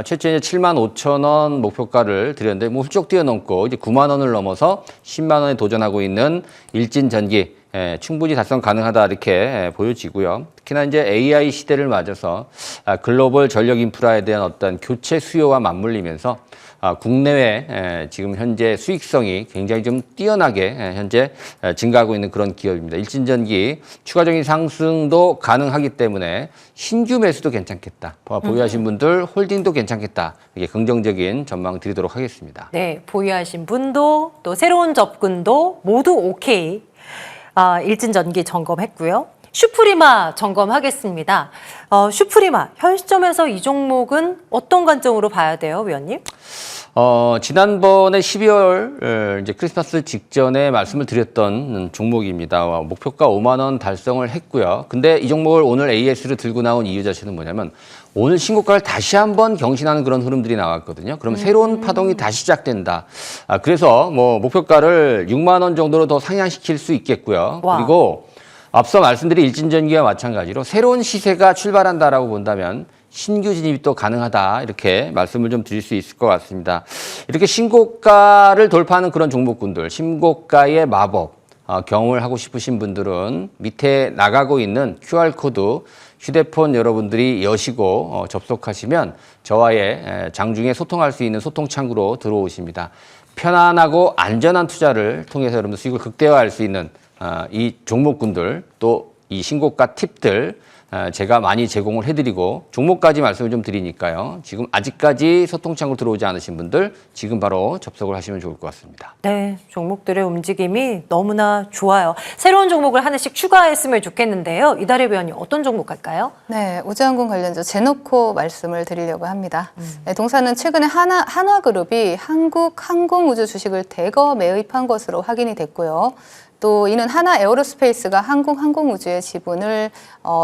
최초 이제 7만 5천 원 목표가를 드렸는데 뭐 훌쩍 뛰어넘고 이제 9만 원을 넘어서 10만 원에 도전하고 있는 일진전기. 충분히 달성 가능하다 이렇게 보여지고요. 특히나 이제 AI 시대를 맞아서 글로벌 전력 인프라에 대한 어떤 교체 수요와 맞물리면서 국내외 지금 현재 수익성이 굉장히 좀 뛰어나게 현재 증가하고 있는 그런 기업입니다. 일진전기 추가적인 상승도 가능하기 때문에 신규 매수도 괜찮겠다. 보유하신 분들 홀딩도 괜찮겠다. 이게 긍정적인 전망 드리도록 하겠습니다. 네, 보유하신 분도 또 새로운 접근도 모두 오케이. 일진전기 점검했고요. 슈프리마 점검하겠습니다. 슈프리마 현 시점에서 이 종목은 어떤 관점으로 봐야 돼요, 위원님? 지난번에 12월 이제 크리스마스 직전에 말씀을 드렸던 종목입니다. 목표가 5만 원 달성을 했고요. 근데 이 종목을 오늘 AS를 들고 나온 이유 자체는 뭐냐면 오늘 신고가를 다시 한번 경신하는 그런 흐름들이 나왔거든요. 그럼 새로운 파동이 다시 시작된다. 그래서 뭐 목표가를 6만 원 정도로 더 상향시킬 수 있겠고요. 와. 그리고 앞서 말씀드린 일진전기와 마찬가지로 새로운 시세가 출발한다라고 본다면 신규 진입이 또 가능하다 이렇게 말씀을 좀 드릴 수 있을 것 같습니다. 이렇게 신고가를 돌파하는 그런 종목군들, 신고가의 마법 경험을 하고 싶으신 분들은 밑에 나가고 있는 QR코드 휴대폰 여러분들이 여시고 접속하시면 저와의 장중에 소통할 수 있는 소통 창구로 들어오십니다. 편안하고 안전한 투자를 통해서 여러분들 수익을 극대화할 수 있는 이 종목군들 또 이 신고가 팁들 제가 많이 제공을 해드리고 종목까지 말씀을 좀 드리니까요. 지금 아직까지 소통창으로 들어오지 않으신 분들 지금 바로 접속을 하시면 좋을 것 같습니다. 네, 종목들의 움직임이 너무나 좋아요. 새로운 종목을 하나씩 추가했으면 좋겠는데요. 이달의 위원님 어떤 종목 할까요? 네, 우주항공 관련주 제놓고 말씀을 드리려고 합니다. 네, 동사는 최근에 한화그룹이 한국 항공우주 주식을 대거 매입한 것으로 확인이 됐고요. 또 이는 하나 에어로스페이스가 한국 항공우주의 지분을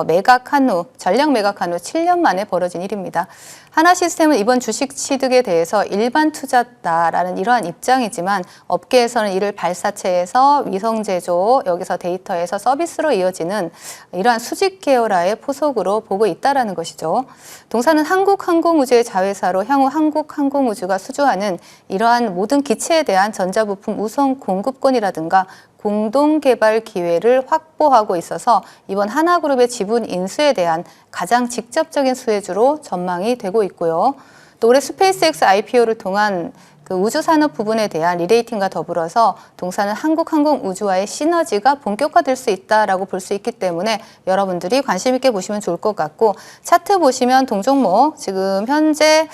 매각한 후, 전량 매각한 후 7년 만에 벌어진 일입니다. 하나시스템은 이번 주식 취득에 대해서 일반 투자다라는 이러한 입장이지만 업계에서는 이를 발사체에서 위성 제조, 여기서 데이터에서 서비스로 이어지는 이러한 수직 계열화의 포석으로 보고 있다라는 것이죠. 동사는 한국 항공우주의 자회사로 향후 한국 항공우주가 수주하는 이러한 모든 기체에 대한 전자부품 우선 공급권이라든가 공동 개발 기회를 확보하고 있어서 이번 하나그룹의 지분 인수에 대한 가장 직접적인 수혜주로 전망이 되고 있고요. 또 올해 스페이스X IPO를 통한 그 우주산업 부분에 대한 리레이팅과 더불어서 동사는 한국항공우주와의 시너지가 본격화될 수 있다라고 볼 수 있기 때문에 여러분들이 관심 있게 보시면 좋을 것 같고 차트 보시면 동종목 지금 현재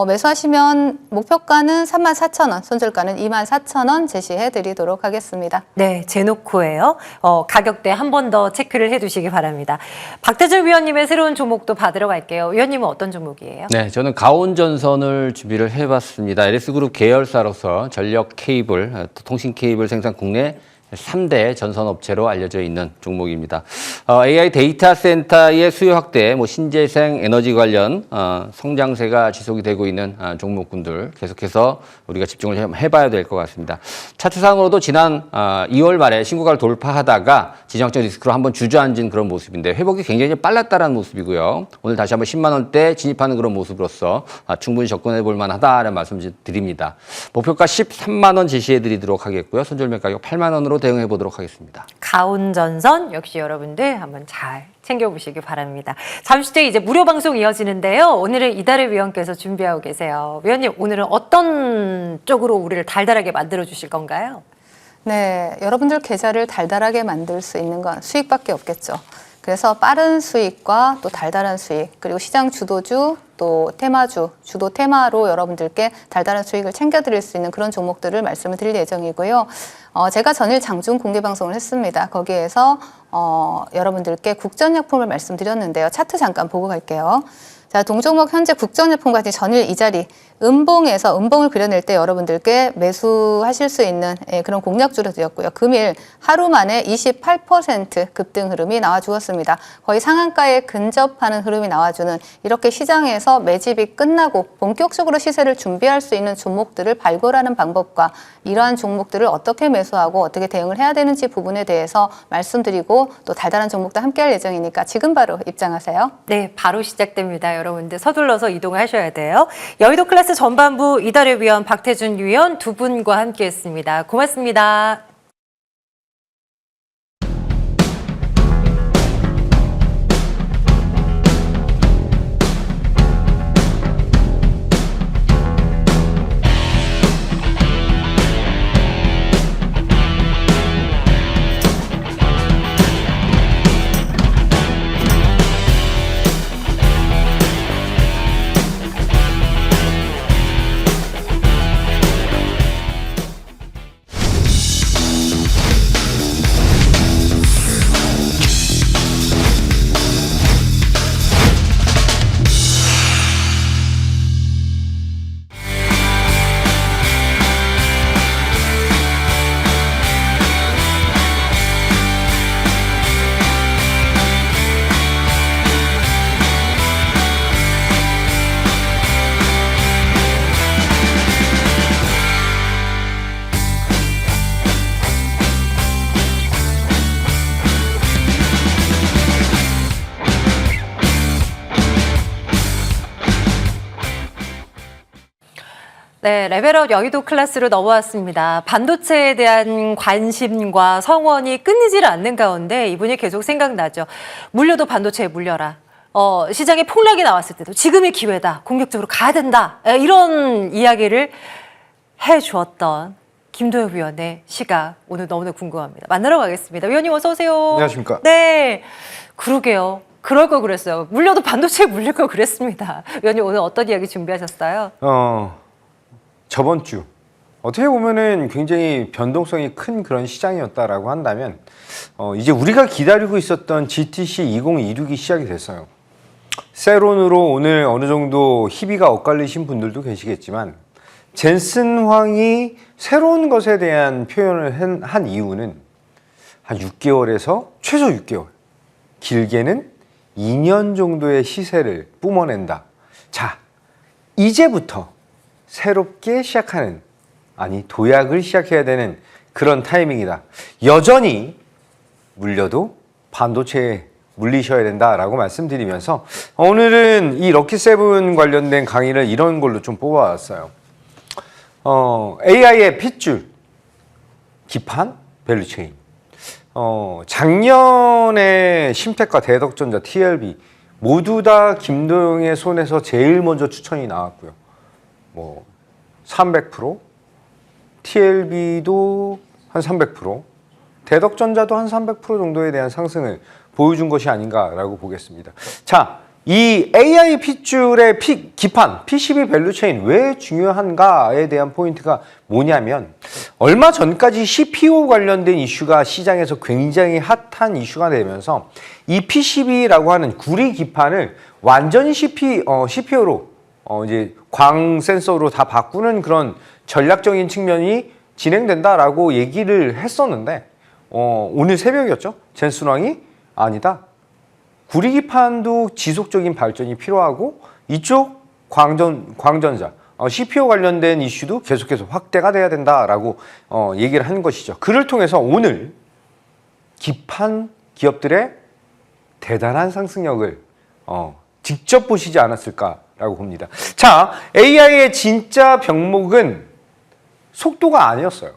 매수하시면 목표가는 34,000원, 손절가는 24,000원 제시해 드리도록 하겠습니다. 네, 제노코예요. 가격대 한 번 더 체크를 해두시기 바랍니다. 박태준 위원님의 새로운 종목도 받으러 갈게요. 위원님은 어떤 종목이에요? 네, 저는 가온전선을 준비를 해봤습니다. LS그룹 계열사로서 전력 케이블, 통신 케이블 생산 국내 3대 전선업체로 알려져 있는 종목입니다. AI 데이터 센터의 수요 확대, 신재생 에너지 관련 성장세가 지속이 되고 있는 종목군들 계속해서 우리가 집중을 해봐야 될 것 같습니다. 차트상으로도 지난 2월 말에 신고가를 돌파하다가 지정학적 리스크로 한번 주저앉은 그런 모습인데 회복이 굉장히 빨랐다는 모습이고요. 오늘 다시 한번 10만 원대 진입하는 그런 모습으로서 충분히 접근해 볼 만하다는 말씀 드립니다. 목표가 13만 원 제시해 드리도록 하겠고요. 손절매 가격 8만 원으로 대응해 보도록 하겠습니다. 가온전선 역시 여러분들 한번 잘 챙겨보시기 바랍니다. 잠시 뒤에 이제 무료 방송 이어지는데요. 오늘은 이달의 위원께서 준비하고 계세요. 위원님, 오늘은 어떤 쪽으로 우리를 달달하게 만들어 주실 건가요? 네, 여러분들 계좌를 달달하게 만들 수 있는 건 수익밖에 없겠죠. 그래서 빠른 수익과 또 달달한 수익, 그리고 시장 주도주, 또 테마주, 주도 테마로 여러분들께 달달한 수익을 챙겨드릴 수 있는 그런 종목들을 말씀을 드릴 예정이고요. 제가 전일 장중 공개 방송을 했습니다. 거기에서 여러분들께 국전약품을 말씀드렸는데요. 차트 잠깐 보고 갈게요. 자, 동종목 현재 국전약품과 전일 이 자리 음봉에서 음봉을 그려낼 때 여러분들께 매수하실 수 있는 그런 공략주를 드렸고요. 금일 하루 만에 28% 급등 흐름이 나와 주었습니다. 거의 상한가에 근접하는 흐름이 나와주는 이렇게 시장에서 매집이 끝나고 본격적으로 시세를 준비할 수 있는 종목들을 발굴하는 방법과 이러한 종목들을 어떻게 매수하고 어떻게 대응을 해야 되는지 부분에 대해서 말씀드리고 또 달달한 종목도 함께할 예정이니까 지금 바로 입장하세요. 네, 바로 시작됩니다. 여러분들 서둘러서 이동을 하셔야 돼요. 여의도 클래스 전반부 이달의 위원 박태준 위원 두 분과 함께했습니다. 고맙습니다. 네, 레벨업 여의도 클래스로 넘어왔습니다. 반도체에 대한 관심과 성원이 끊이질 않는 가운데 이분이 계속 생각나죠. 물려도 반도체에 물려라. 시장에 폭락이 나왔을 때도 지금이 기회다. 공격적으로 가야 된다. 이런 이야기를 해주었던 김도엽 위원의 시각 오늘 너무나 궁금합니다. 만나러 가겠습니다. 위원님 어서 오세요. 안녕하십니까. 네, 그러게요. 그럴 걸 그랬어요. 물려도 반도체에 물릴 걸 그랬습니다. 위원님 오늘 어떤 이야기 준비하셨어요? 저번 주 어떻게 보면은 굉장히 변동성이 큰 그런 시장이었다라고 한다면 이제 우리가 기다리고 있었던 GTC 2026이 시작이 됐어요. 세론으로 오늘 어느 정도 희비가 엇갈리신 분들도 계시겠지만 젠슨 황이 새로운 것에 대한 표현을 한 이유는 한 6개월에서 최소 6개월, 길게는 2년 정도의 시세를 뿜어낸다. 자, 이제부터 새롭게 시작하는, 아니 도약을 시작해야 되는 그런 타이밍이다. 여전히 물려도 반도체에 물리셔야 된다라고 말씀드리면서 오늘은 이 럭키7 관련된 강의를 이런 걸로 좀 뽑아왔어요. AI의 핏줄, 기판, 밸류체인. 작년에 심택과 대덕전자, TLB 모두 다 김도영의 손에서 제일 먼저 추천이 나왔고요. 300%, TLB도 한 300%, 대덕전자도 한 300% 정도에 대한 상승을 보여준 것이 아닌가라고 보겠습니다. 자, 이 AI 핏줄의 기판, PCB 밸류체인 왜 중요한가에 대한 포인트가 뭐냐면 얼마 전까지 CPU 관련된 이슈가 시장에서 굉장히 핫한 이슈가 되면서 이 PCB라고 하는 구리 기판을 완전히 CPU로 이제 광 센서로 다 바꾸는 그런 전략적인 측면이 진행된다라고 얘기를 했었는데 오늘 새벽이었죠. 젠슨 황이 아니다. 구리 기판도 지속적인 발전이 필요하고 이쪽 광전자, CPU 관련된 이슈도 계속해서 확대가 돼야 된다라고 얘기를 한 것이죠. 그를 통해서 오늘 기판 기업들의 대단한 상승력을 직접 보시지 않았을까라고 봅니다. 자, AI의 진짜 병목은 속도가 아니었어요.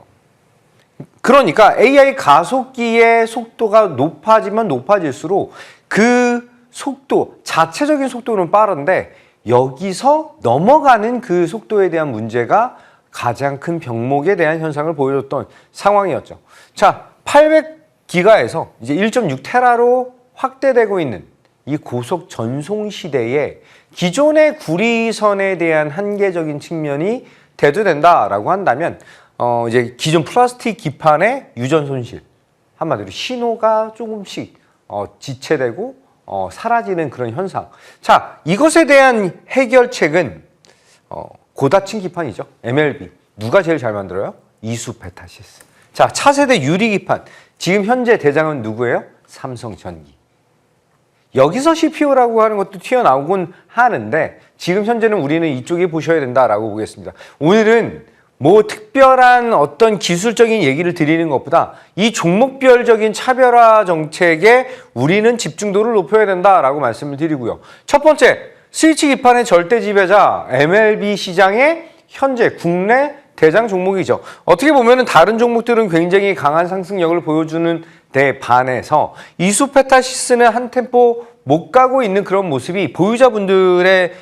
그러니까 AI 가속기의 속도가 높아지면 높아질수록 그 속도, 자체적인 속도는 빠른데 여기서 넘어가는 그 속도에 대한 문제가 가장 큰 병목에 대한 현상을 보여줬던 상황이었죠. 자, 800기가에서 이제 1.6테라로 확대되고 있는 이 고속 전송 시대에 기존의 구리선에 대한 한계적인 측면이 대두된다라고 한다면 이제 기존 플라스틱 기판의 유전 손실, 한마디로 신호가 조금씩 지체되고 사라지는 그런 현상. 자, 이것에 대한 해결책은 고다층 기판이죠. MLB. 누가 제일 잘 만들어요? 이수페타시스. 자, 차세대 유리 기판. 지금 현재 대장은 누구예요? 삼성전기. 여기서 CPU라고 하는 것도 튀어나오곤 하는데 지금 현재는 우리는 이쪽에 보셔야 된다라고 보겠습니다. 오늘은 특별한 어떤 기술적인 얘기를 드리는 것보다 이 종목별적인 차별화 정책에 우리는 집중도를 높여야 된다라고 말씀을 드리고요. 첫 번째, 스위치 기판의 절대 지배자 MLB 시장의 현재 국내 대장 종목이죠. 어떻게 보면 다른 종목들은 굉장히 강한 상승력을 보여주는 데 반해서 이수페타시스는 한 템포 못 가고 있는 그런 모습이 보유자분들의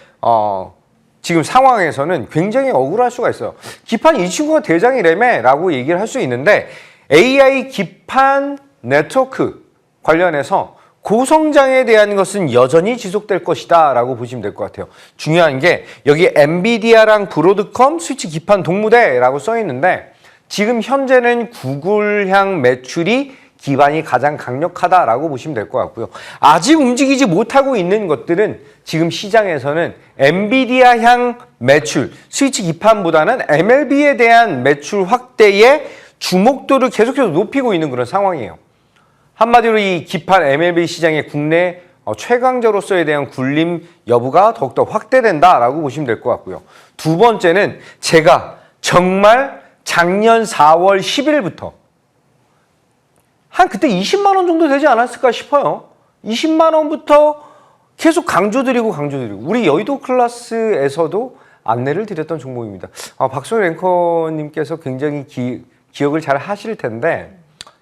지금 상황에서는 굉장히 억울할 수가 있어요. 기판 이 친구가 대장이라며 라고 얘기를 할 수 있는데 AI 기판 네트워크 관련해서 고성장에 대한 것은 여전히 지속될 것이다 라고 보시면 될 것 같아요. 중요한 게 여기 엔비디아랑 브로드컴 스위치 기판 동무대라고 써 있는데 지금 현재는 구글향 매출이 기반이 가장 강력하다라고 보시면 될 것 같고요. 아직 움직이지 못하고 있는 것들은 지금 시장에서는 엔비디아향 매출, 스위치 기판보다는 MLB에 대한 매출 확대의 주목도를 계속해서 높이고 있는 그런 상황이에요. 한마디로 이 기판 MLB 시장의 국내 최강자로서에 대한 군림 여부가 더욱더 확대된다라고 보시면 될 것 같고요. 두 번째는 제가 정말 작년 4월 10일부터 한 그때 20만 원 정도 되지 않았을까 싶어요. 20만 원부터 계속 강조드리고 우리 여의도 클래스에서도 안내를 드렸던 종목입니다. 박소연 앵커님께서 굉장히 기억을 잘 하실 텐데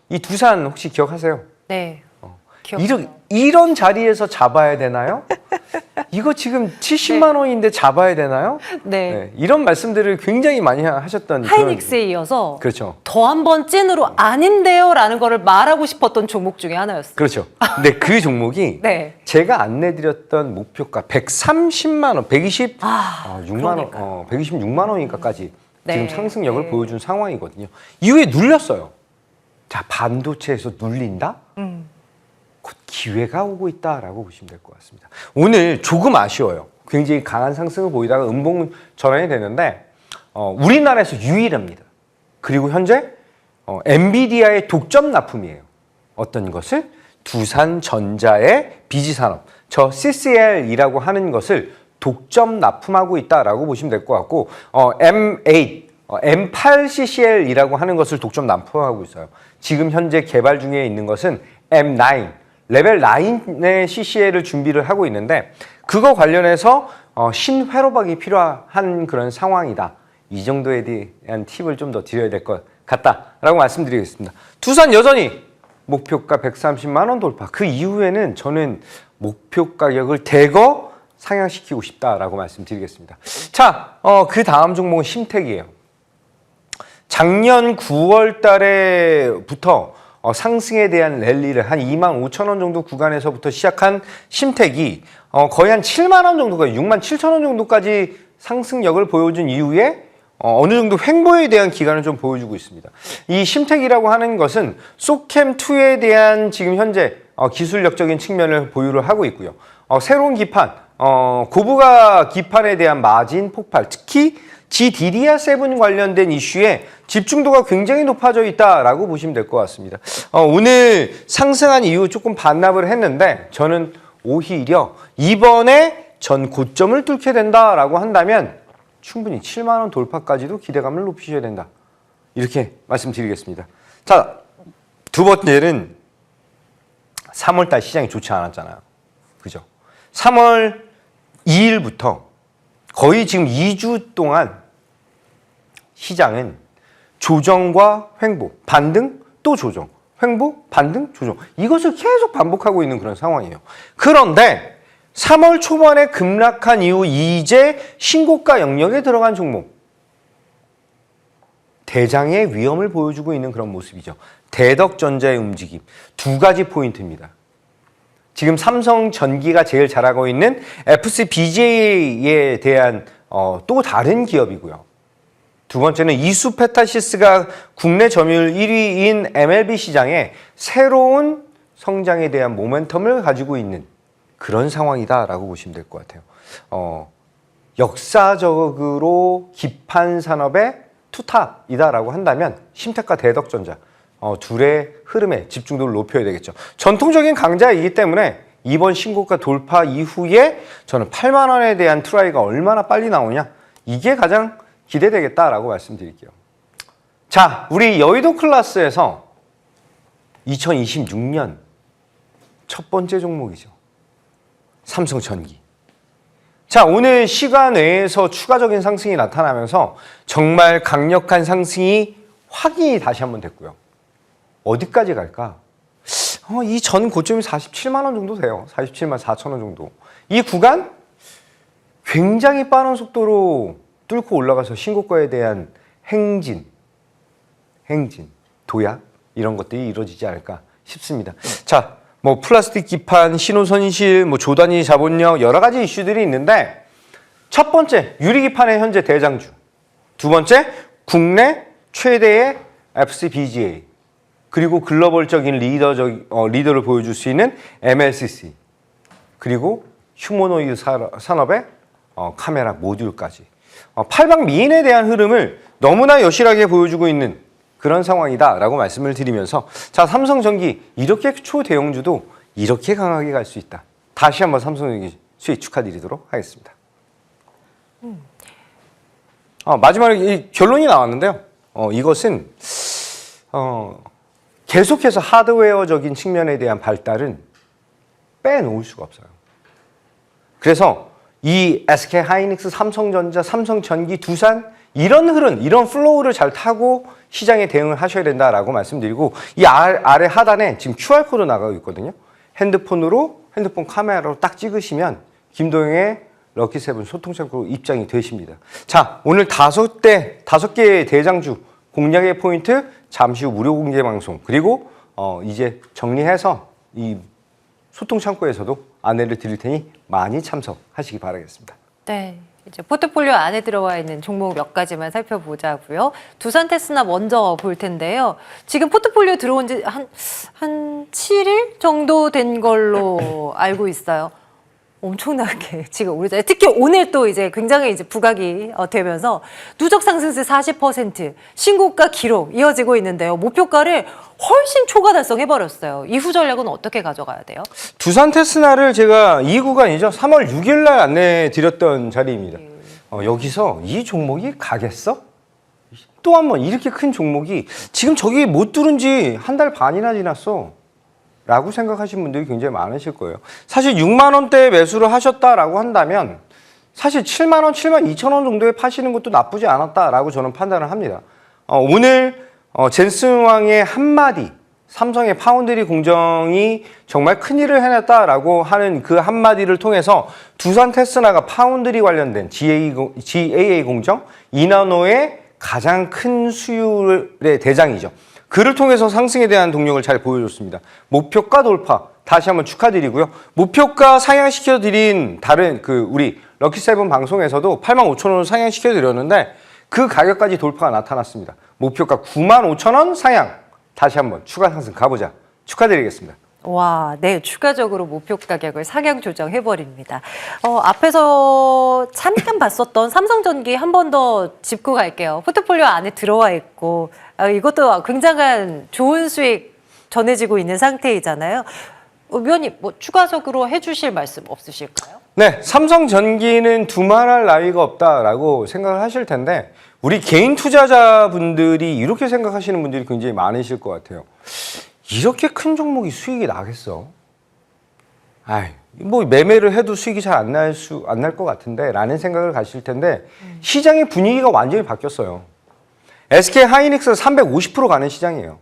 이 두산 혹시 기억하세요? 네. 기억나요. 이런 자리에서 잡아야 되나요? 이거 지금 70만 원인데 잡아야 되나요? 네. 네, 이런 말씀들을 굉장히 많이 하셨던 하이닉스에 이어서 그렇죠. 더 한 번 찐으로 아닌데요라는 거를 말하고 싶었던 종목 중에 하나였어요. 그렇죠. 근데 그 종목이 네. 제가 안내드렸던 목표가 130만 원, 126만 원, 그러니까요. 126만 원인가까지 네. 지금 상승력을 네. 보여준 상황이거든요. 이후에 눌렸어요. 자, 반도체에서 눌린다? 곧 기회가 오고 있다라고 보시면 될 것 같습니다. 오늘 조금 아쉬워요. 굉장히 강한 상승을 보이다가 음봉 전환이 되는데 우리나라에서 유일합니다. 그리고 현재 엔비디아의 독점 납품이에요. 어떤 것을? 두산전자의 비지산업, 저 CCL이라고 하는 것을 독점 납품하고 있다라고 보시면 될 것 같고 M8, M8CCL이라고 하는 것을 독점 납품하고 있어요. 지금 현재 개발 중에 있는 것은 M9, 레벨 9의 CCL을 준비를 하고 있는데 그거 관련해서 신회로박이 필요한 그런 상황이다. 이 정도에 대한 팁을 좀 더 드려야 될 것 같다라고 말씀드리겠습니다. 두산 여전히 목표가 130만 원 돌파. 그 이후에는 저는 목표 가격을 대거 상향시키고 싶다라고 말씀드리겠습니다. 자, 그 다음 종목은 심택이에요. 작년 9월 달에부터 상승에 대한 랠리를 한 2만 5천 원 정도 구간에서부터 시작한 심택이 거의 한 7만 원 정도가 6만 7천 원 정도까지 상승력을 보여준 이후에 어느 정도 횡보에 대한 기간을 좀 보여주고 있습니다. 이 심택이라고 하는 것은 소캠2에 대한 지금 현재 기술력적인 측면을 보유를 하고 있고요. 새로운 기판, 고부가 기판에 대한 마진 폭발, 특히 GDDR7 관련된 이슈에 집중도가 굉장히 높아져 있다라고 보시면 될 것 같습니다. 오늘 상승한 이후 조금 반납을 했는데 저는 오히려 이번에 전 고점을 뚫게 된다라고 한다면 충분히 7만 원 돌파까지도 기대감을 높이셔야 된다. 이렇게 말씀드리겠습니다. 자, 두 번째는 3월달 시장이 좋지 않았잖아요. 그죠? 3월 2일부터 거의 지금 2주 동안 시장은 조정과 횡보, 반등, 또 조정, 횡보, 반등, 조정. 이것을 계속 반복하고 있는 그런 상황이에요. 그런데 3월 초반에 급락한 이후 이제 신고가 영역에 들어간 종목. 대장의 위험을 보여주고 있는 그런 모습이죠. 대덕전자의 움직임. 두 가지 포인트입니다. 지금 삼성전기가 제일 잘하고 있는 FCBJ에 대한 또 다른 기업이고요. 두 번째는 이수페타시스가 국내 점유율 1위인 MLB 시장에 새로운 성장에 대한 모멘텀을 가지고 있는 그런 상황이다라고 보시면 될 것 같아요. 역사적으로 기판 산업의 투탑이다라고 한다면 심택과 대덕전자 둘의 흐름에 집중도를 높여야 되겠죠. 전통적인 강자이기 때문에 이번 신고가 돌파 이후에 저는 8만 원에 대한 트라이가 얼마나 빨리 나오냐 이게 가장 기대되겠다라고 말씀드릴게요. 자, 우리 여의도 클래스에서 2026년 첫 번째 종목이죠. 삼성전기. 자, 오늘 시간 내에서 추가적인 상승이 나타나면서 정말 강력한 상승이 확인이 다시 한번 됐고요. 어디까지 갈까? 이 전 고점이 47만 원 정도 돼요. 47만 4천 원 정도. 이 구간 굉장히 빠른 속도로 뚫고 올라가서 신고가에 대한 행진, 도약 이런 것들이 이루어지지 않을까 싶습니다. 자, 뭐 플라스틱 기판, 신호선실, 뭐 조단위 자본력 여러 가지 이슈들이 있는데 첫 번째 유리기판의 현재 대장주, 두 번째 국내 최대의 FCBGA 그리고 글로벌적인 리더를 보여줄 수 있는 MLCC 그리고 휴머노이드 산업의 카메라 모듈까지 8박 미인에 대한 흐름을 너무나 여실하게 보여주고 있는 그런 상황이다라고 말씀을 드리면서 자, 삼성전기 이렇게 초대형주도 이렇게 강하게 갈 수 있다. 다시 한번 삼성전기 수익 축하드리도록 하겠습니다. 마지막에 이 결론이 나왔는데요. 이것은 계속해서 하드웨어적인 측면에 대한 발달은 빼놓을 수가 없어요. 그래서 이 SK 하이닉스, 삼성전자, 삼성전기, 두산 이런 흐름, 이런 플로우를 잘 타고 시장에 대응을 하셔야 된다라고 말씀드리고 이 아래 하단에 지금 QR코드 나가고 있거든요. 핸드폰 카메라로 딱 찍으시면 김도영의 럭키세븐 소통창구로 입장이 되십니다. 자, 오늘 5개의 대장주 공략의 포인트 잠시 후 무료 공개 방송 그리고 이제 정리해서 이 소통창구에서도 안내를 드릴 테니 많이 참석하시기 바라겠습니다. 네. 이제 포트폴리오 안에 들어와 있는 종목 몇 가지만 살펴보자고요. 두산 테스나 먼저 볼 텐데요. 지금 포트폴리오 들어온 지 한 7일 정도 된 걸로 알고 있어요. 엄청나게 지금 오르잖아요. 특히 오늘 또 이제 굉장히 이제 부각이 되면서 누적 상승세 40% 신고가 기록 이어지고 있는데요. 목표가를 훨씬 초과 달성해버렸어요. 이후 전략은 어떻게 가져가야 돼요? 두산 테스나를 제가 이 구간이죠. 3월 6일 날 안내해 드렸던 자리입니다. 여기서 이 종목이 가겠어? 또 한 번 이렇게 큰 종목이 지금 저기 못 뚫은 지 한 달 반이나 지났어. 라고 생각하시는 분들이 굉장히 많으실 거예요. 사실 6만 원대에 매수를 하셨다라고 한다면 사실 7만 원, 7만 2천 원 정도에 파시는 것도 나쁘지 않았다라고 저는 판단을 합니다. 오늘 젠슨왕의 한마디, 삼성의 파운드리 공정이 정말 큰일을 해냈다라고 하는 그 한마디를 통해서 두산 테스나가 파운드리 관련된 GAA 공정, 이나노의 가장 큰 수율의 대장이죠. 그를 통해서 상승에 대한 동력을 잘 보여줬습니다. 목표가 돌파 다시 한번 축하드리고요. 목표가 상향시켜드린 다른 우리 럭키세븐 방송에서도 85,000원을 상향시켜드렸는데 그 가격까지 돌파가 나타났습니다. 목표가 95,000원 상향 다시 한번 추가 상승 가보자. 축하드리겠습니다. 와, 네, 추가적으로 목표 가격을 상향 조정해버립니다. 앞에서 잠깐 봤었던 삼성전기 한 번 더 짚고 갈게요. 포트폴리오 안에 들어와 있고 이것도 굉장한 좋은 수익 전해지고 있는 상태이잖아요. 위원님, 뭐 추가적으로 해주실 말씀 없으실까요? 네, 삼성전기는 두말할 나위가 없다라고 생각을 하실 텐데 우리 개인 투자자분들이 이렇게 생각하시는 분들이 굉장히 많으실 것 같아요. 이렇게 큰 종목이 수익이 나겠어? 뭐 매매를 해도 수익이 잘 안 날 것 같은데 라는 생각을 가실 텐데 시장의 분위기가 완전히 바뀌었어요. SK 하이닉스 350% 가는 시장이에요.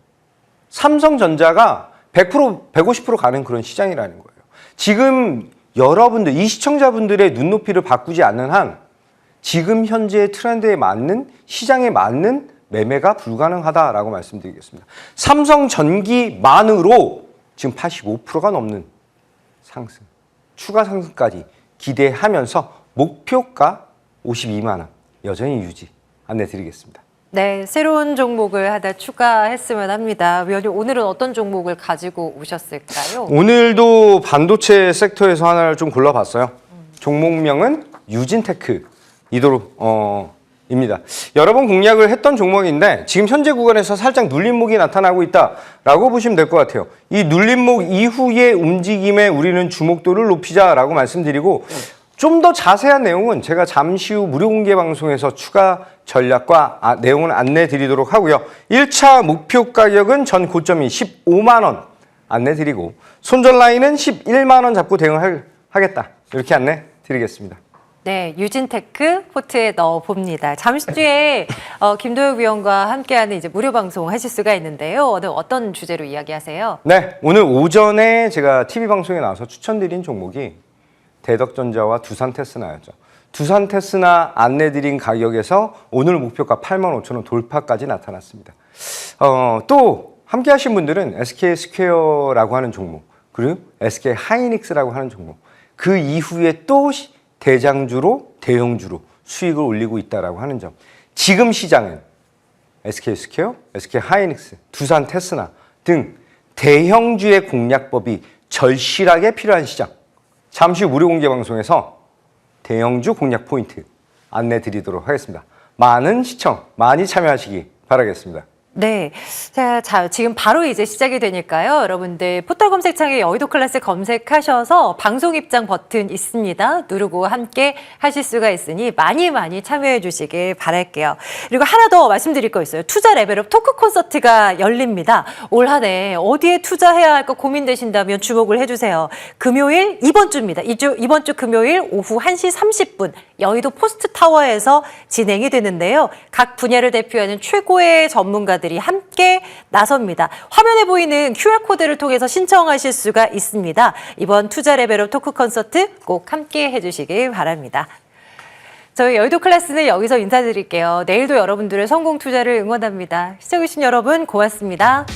삼성전자가 100%, 150% 가는 그런 시장이라는 거예요. 지금 여러분들, 이 시청자분들의 눈높이를 바꾸지 않는 한 지금 현재의 트렌드에 맞는, 시장에 맞는 매매가 불가능하다라고 말씀드리겠습니다. 삼성전기만으로 지금 85%가 넘는 상승, 추가 상승까지 기대하면서 목표가 52만 원 여전히 유지 안내드리겠습니다. 네, 새로운 종목을 하나 추가했으면 합니다. 위원님, 오늘은 어떤 종목을 가지고 오셨을까요? 오늘도 반도체 섹터에서 하나를 좀 골라봤어요. 종목명은 유진테크 입니다. 여러 번 공략을 했던 종목인데 지금 현재 구간에서 살짝 눌림목이 나타나고 있다라고 보시면 될 것 같아요. 이 눌림목 이후의 움직임에 우리는 주목도를 높이자라고 말씀드리고 좀 더 자세한 내용은 제가 잠시 후 무료 공개 방송에서 추가 전략과 내용을 안내 드리도록 하고요. 1차 목표 가격은 전 고점이 15만 원 안내 드리고 손절 라인은 11만 원 잡고 대응을 하겠다. 이렇게 안내 드리겠습니다. 네, 유진테크 포트에 넣어봅니다. 잠시 뒤에 김도혁 위원과 함께하는 이제 무료 방송 하실 수가 있는데요. 오늘 어떤 주제로 이야기하세요? 네, 오늘 오전에 제가 TV 방송에 나와서 추천드린 종목이 대덕전자와 두산테스나였죠. 두산테스나 안내드린 가격에서 오늘 목표가 85,000원 돌파까지 나타났습니다. 또 함께 하신 분들은 SK스퀘어라고 하는 종목, 그리고 SK 하이닉스라고 하는 종목, 그 이후에 또 대장주로, 대형주로 수익을 올리고 있다라고 하는 점. 지금 시장은 SK스퀘어, SK 하이닉스, 두산 테스나 등 대형주의 공략법이 절실하게 필요한 시장. 잠시 후 무료 공개 방송에서 대형주 공략 포인트 안내 드리도록 하겠습니다. 많은 시청, 많이 참여하시기 바라겠습니다. 네. 자, 지금 바로 이제 시작이 되니까요. 여러분들 포털 검색창에 여의도 클래스 검색하셔서 방송 입장 버튼 있습니다. 누르고 함께 하실 수가 있으니 많이 참여해 주시길 바랄게요. 그리고 하나 더 말씀드릴 거 있어요. 투자 레벨업 토크 콘서트가 열립니다. 올 한 해 어디에 투자해야 할까 고민되신다면 주목을 해주세요. 금요일 이번 주입니다. 이번 주 금요일 오후 1시 30분 여의도 포스트타워에서 진행이 되는데요. 각 분야를 대표하는 최고의 전문가들이 함께 나섭니다. 화면에 보이는 QR코드를 통해서 신청하실 수가 있습니다. 이번 투자 레벨업 토크 콘서트 꼭 함께 해주시길 바랍니다. 저희 여의도 클래스는 여기서 인사드릴게요. 내일도 여러분들의 성공 투자를 응원합니다. 시청해주신 여러분 고맙습니다.